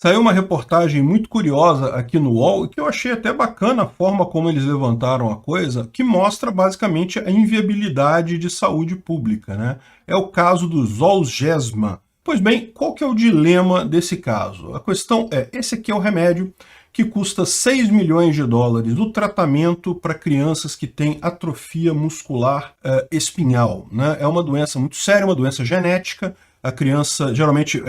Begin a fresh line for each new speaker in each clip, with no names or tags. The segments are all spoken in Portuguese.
Saiu uma reportagem muito curiosa aqui no UOL, e que eu achei até bacana a forma como eles levantaram a coisa, que mostra basicamente a inviabilidade de saúde pública, né? É o caso do Zolgensma. Pois bem, qual que é o dilema desse caso? A questão é, esse aqui é o remédio que custa 6 milhões de dólares, o tratamento para crianças que têm atrofia muscular espinhal, né? É uma doença muito séria, uma doença genética. A criança, geralmente,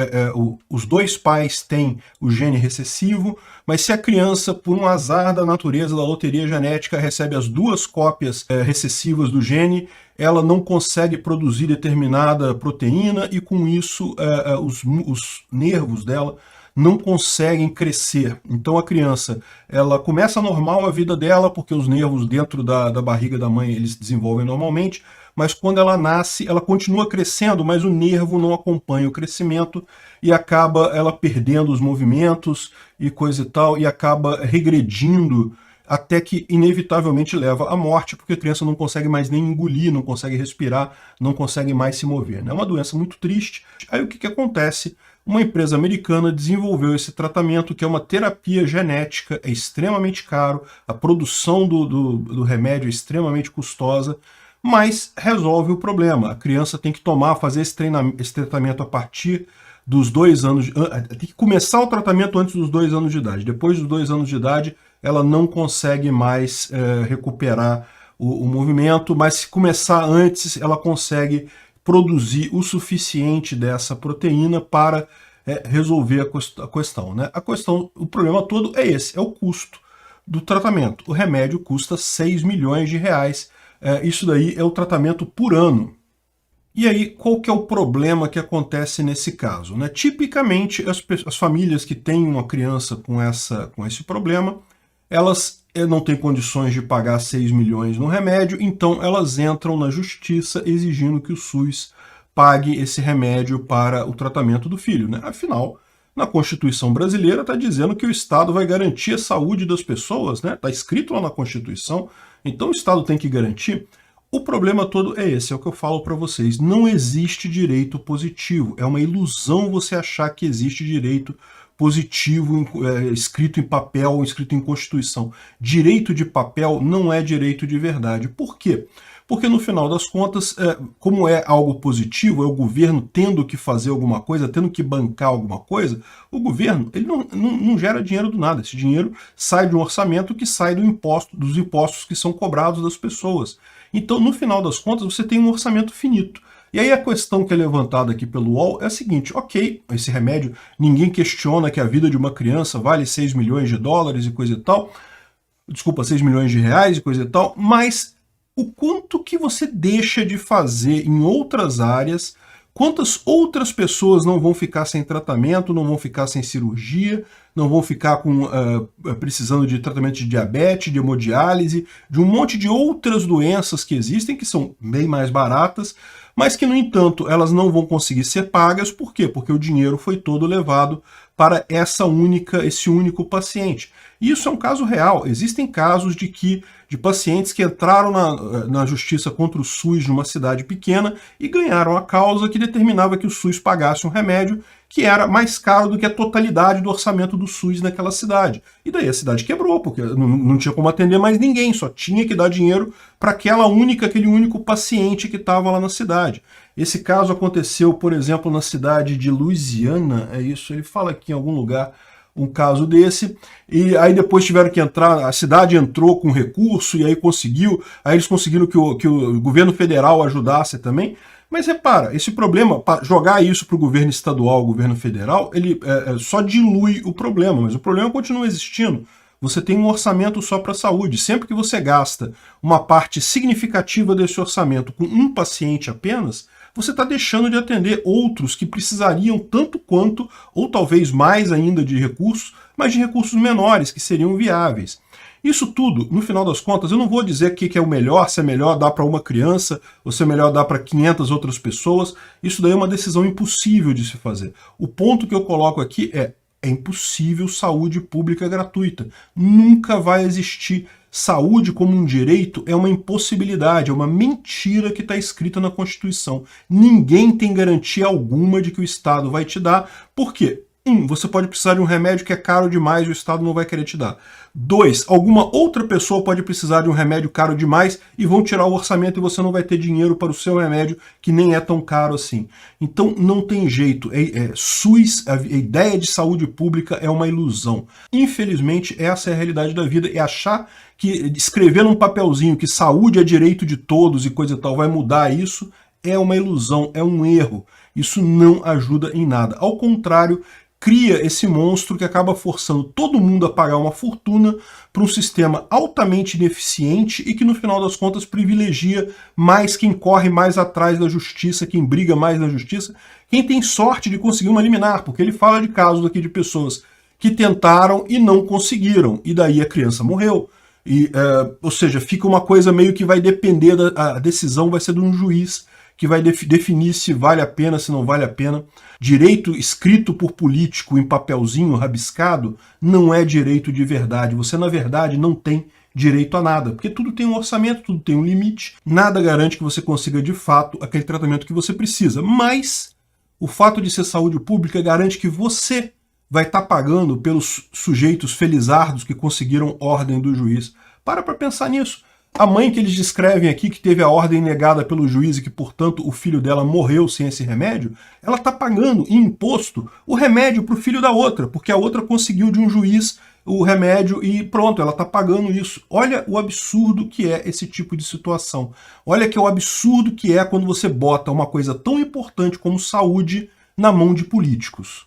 os dois pais têm o gene recessivo, mas se a criança, por um azar da natureza da loteria genética, recebe as duas cópias recessivas do gene, ela não consegue produzir determinada proteína e, com isso, os nervos dela não conseguem crescer. Então a criança, ela começa normal a vida dela, porque os nervos dentro da barriga da mãe eles desenvolvem normalmente, mas quando ela nasce, ela continua crescendo, mas o nervo não acompanha o crescimento e acaba ela perdendo os movimentos e coisa e tal, e acaba regredindo até que inevitavelmente leva à morte, porque a criança não consegue mais nem engolir, não consegue respirar, não consegue mais se mover. É uma doença muito triste. Aí o que acontece? Uma empresa americana desenvolveu esse tratamento, que é uma terapia genética, é extremamente caro, a produção do remédio é extremamente custosa, mas resolve o problema. A criança tem que fazer esse tratamento a partir dos 2 anos, tem que começar o tratamento antes dos 2 anos de idade. Depois dos 2 anos de idade, ela não consegue mais recuperar o movimento, mas se começar antes, ela consegue produzir o suficiente dessa proteína para resolver a questão, né? O problema todo é esse, é o custo do tratamento. O remédio custa 6 milhões de reais. Isso daí é o tratamento por ano. E aí, qual que é o problema que acontece nesse caso, né? Tipicamente, as famílias que têm uma criança com esse problema, elas não têm condições de pagar 6 milhões no remédio, então elas entram na justiça exigindo que o SUS pague esse remédio para o tratamento do filho, né? Afinal, na Constituição brasileira está dizendo que o Estado vai garantir a saúde das pessoas, né? Está escrito lá na Constituição, então o Estado tem que garantir. O problema todo é esse, é o que eu falo para vocês. Não existe direito positivo. É uma ilusão você achar que existe direito positivo escrito em papel ou escrito em Constituição. Direito de papel não é direito de verdade. Por quê? Porque no final das contas, como é algo positivo, é o governo tendo que fazer alguma coisa, tendo que bancar alguma coisa, o governo ele não gera dinheiro do nada. Esse dinheiro sai de um orçamento que sai dos impostos que são cobrados das pessoas. Então, no final das contas, você tem um orçamento finito. E aí a questão que é levantada aqui pelo UOL é a seguinte: ok, esse remédio, ninguém questiona que a vida de uma criança vale 6 milhões de dólares e coisa e tal, desculpa, 6 milhões de reais e coisa e tal, mas o quanto que você deixa de fazer em outras áreas, quantas outras pessoas não vão ficar sem tratamento, não vão ficar sem cirurgia, não vão ficar precisando de tratamento de diabetes, de hemodiálise, de um monte de outras doenças que existem, que são bem mais baratas, mas que, no entanto, elas não vão conseguir ser pagas. Por quê? Porque o dinheiro foi todo levado para esse único paciente. E isso é um caso real. Existem casos de pacientes que entraram na justiça contra o SUS de uma cidade pequena e ganharam a causa que determinava que o SUS pagasse um remédio que era mais caro do que a totalidade do orçamento do SUS naquela cidade. E daí a cidade quebrou, porque não tinha como atender mais ninguém, só tinha que dar dinheiro para aquele único paciente que estava lá na cidade. Esse caso aconteceu, por exemplo, na cidade de Louisiana, é isso, ele fala aqui em algum lugar um caso desse, e aí depois tiveram que entrar, a cidade entrou com recurso, e aí eles conseguiram que o governo federal ajudasse também. Mas repara, esse problema, jogar isso para o governo estadual, o governo federal, ele só dilui o problema, mas o problema continua existindo. Você tem um orçamento só para a saúde. Sempre que você gasta uma parte significativa desse orçamento com um paciente apenas, você está deixando de atender outros que precisariam tanto quanto, ou talvez mais ainda de recursos, mas de recursos menores, que seriam viáveis. Isso tudo, no final das contas, eu não vou dizer o que é o melhor, se é melhor dar para uma criança, ou se é melhor dar para 500 outras pessoas. Isso daí é uma decisão impossível de se fazer. O ponto que eu coloco aqui é impossível saúde pública gratuita. Nunca vai existir. Saúde como um direito é uma impossibilidade, é uma mentira que está escrita na Constituição. Ninguém tem garantia alguma de que o Estado vai te dar. Por quê? você pode precisar de um remédio que é caro demais e o Estado não vai querer te dar. 2, alguma outra pessoa pode precisar de um remédio caro demais e vão tirar o orçamento e você não vai ter dinheiro para o seu remédio, que nem é tão caro assim. Então não tem jeito. SUS, a ideia de saúde pública é uma ilusão. Infelizmente, essa é a realidade da vida. E achar que escrever num papelzinho que saúde é direito de todos e coisa e tal vai mudar isso é uma ilusão, é um erro. Isso não ajuda em nada. Ao contrário, cria esse monstro que acaba forçando todo mundo a pagar uma fortuna para um sistema altamente ineficiente e que, no final das contas, privilegia mais quem corre mais atrás da justiça, quem briga mais na justiça, quem tem sorte de conseguir uma liminar, porque ele fala de casos aqui de pessoas que tentaram e não conseguiram, e daí a criança morreu. Ou seja, fica uma coisa meio que vai depender, a decisão vai ser de um juiz que vai definir se vale a pena, se não vale a pena. Direito escrito por político em papelzinho rabiscado não é direito de verdade. Você, na verdade, não tem direito a nada, porque tudo tem um orçamento, tudo tem um limite, nada garante que você consiga, de fato, aquele tratamento que você precisa. Mas o fato de ser saúde pública garante que você vai estar pagando pelos sujeitos felizardos que conseguiram ordem do juiz. Para pensar nisso. A mãe que eles descrevem aqui, que teve a ordem negada pelo juiz e que, portanto, o filho dela morreu sem esse remédio, ela está pagando em imposto o remédio para o filho da outra, porque a outra conseguiu de um juiz o remédio e pronto, ela está pagando isso. Olha o absurdo que é esse tipo de situação. Olha que é o absurdo que é quando você bota uma coisa tão importante como saúde na mão de políticos.